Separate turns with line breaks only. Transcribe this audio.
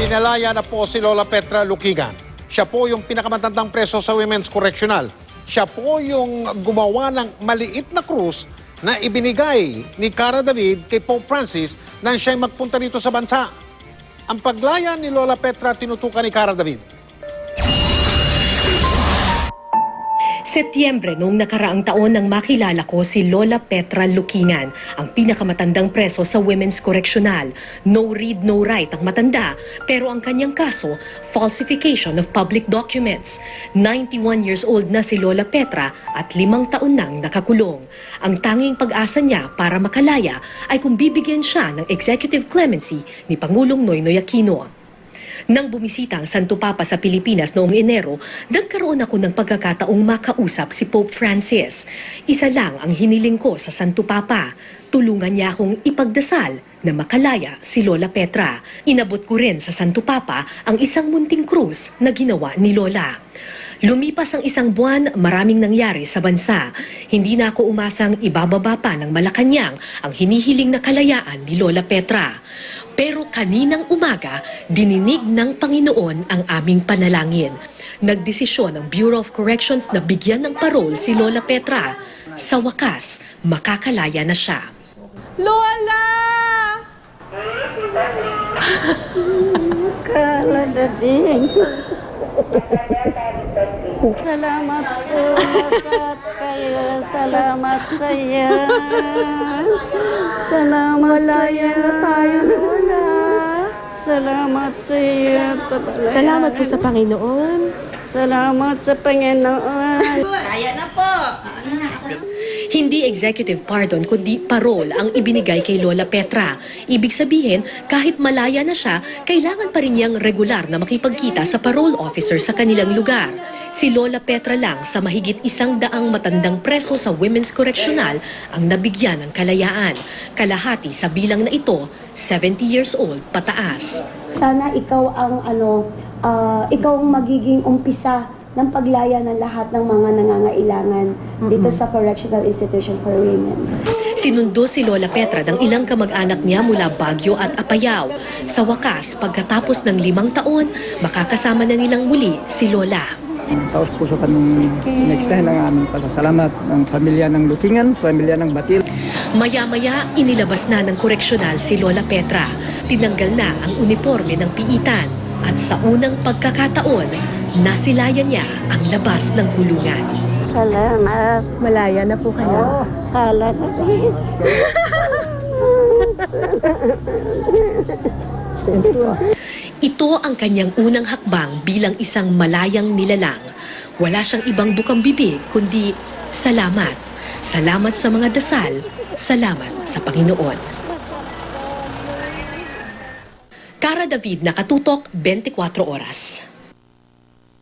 Pinalaya na po si Lola Petra Luquigan. Siya po yung pinakamatandang preso sa Women's Correctional. Siya po yung gumawa ng maliit na krus na ibinigay ni Cara David kay Pope Francis nang siya'y magpunta dito sa bansa. Ang paglaya ni Lola Petra tinutukan ni Cara David.
Setyembre noong nakaraang taon nang makilala ko si Lola Petra Luquigan, ang pinakamatandang preso sa Women's Correctional. No read, no write ang matanda, pero ang kanyang kaso, falsification of public documents. 91 years old na si Lola Petra at 5 taon nang nakakulong. Ang tanging pag-asa niya para makalaya ay kung bibigyan siya ng executive clemency ni Pangulong Noynoy Aquino. Nang bumisita ang Santo Papa sa Pilipinas noong Enero, nagkaroon ako ng pagkakataong makausap si Pope Francis. Isa lang ang hiniling ko sa Santo Papa. Tulungan niya akong ipagdasal na makalaya si Lola Petra. Inabot ko rin sa Santo Papa ang isang munting krus na ginawa ni Lola. Lumipas ang 1 buwan, maraming nangyari sa bansa. Hindi na ako umasang ibababa pa ng Malacanang ang hinihiling na kalayaan ni Lola Petra. Pero kaninang umaga, dininig ng Panginoon ang aming panalangin. Nagdesisyon ang Bureau of Corrections na bigyan ng parol si Lola Petra. Sa wakas, makakalaya na siya.
Lola!
Kala David. Salamat po at kayo. Salamat sa iyo. Salamat sa iyo. Lola. Salamat sa iyo.
Salamat po sa Panginoon.
Salamat sa Panginoon.
Kaya na po.
Hindi executive pardon kundi parol ang ibinigay kay Lola Petra. Ibig sabihin, kahit malaya na siya, kailangan pa rin niyang regular na makipagkita sa parole officer sa kanilang lugar. Si Lola Petra lang sa mahigit 100 matandang preso sa Women's Correctional ang nabigyan ng kalayaan. Kalahati sa bilang na ito, 70 years old pataas.
Sana ikaw ang ikaw ang magiging umpisa ng paglaya ng lahat ng mga nangangailangan dito sa Correctional Institution for Women.
Sinundo si Lola Petra ng ilang kamag-anak niya mula Baguio at Apayao. Sa wakas, pagkatapos ng 5 taon, makakasama na nilang muli si Lola.
Taos puso kaming in-extend ang aming pasasalamat ng pamilya ng Luquigan, pamilya ng Batil.
Maya-maya, inilabas na ng koreksyonal si Lola Petra. Tinanggal na ang uniforme ng piitan. At sa unang pagkakataon, nasilayan niya ang labas ng kulungan.
Salamat.
Malaya na po kayo.
Kala David.
Ito ang kanyang unang hakbang bilang isang malayang nilalang. Wala siyang ibang bukang bibig kundi salamat. Salamat sa mga dasal. Salamat sa Panginoon. Cara David, Nakatutok, 24 Oras.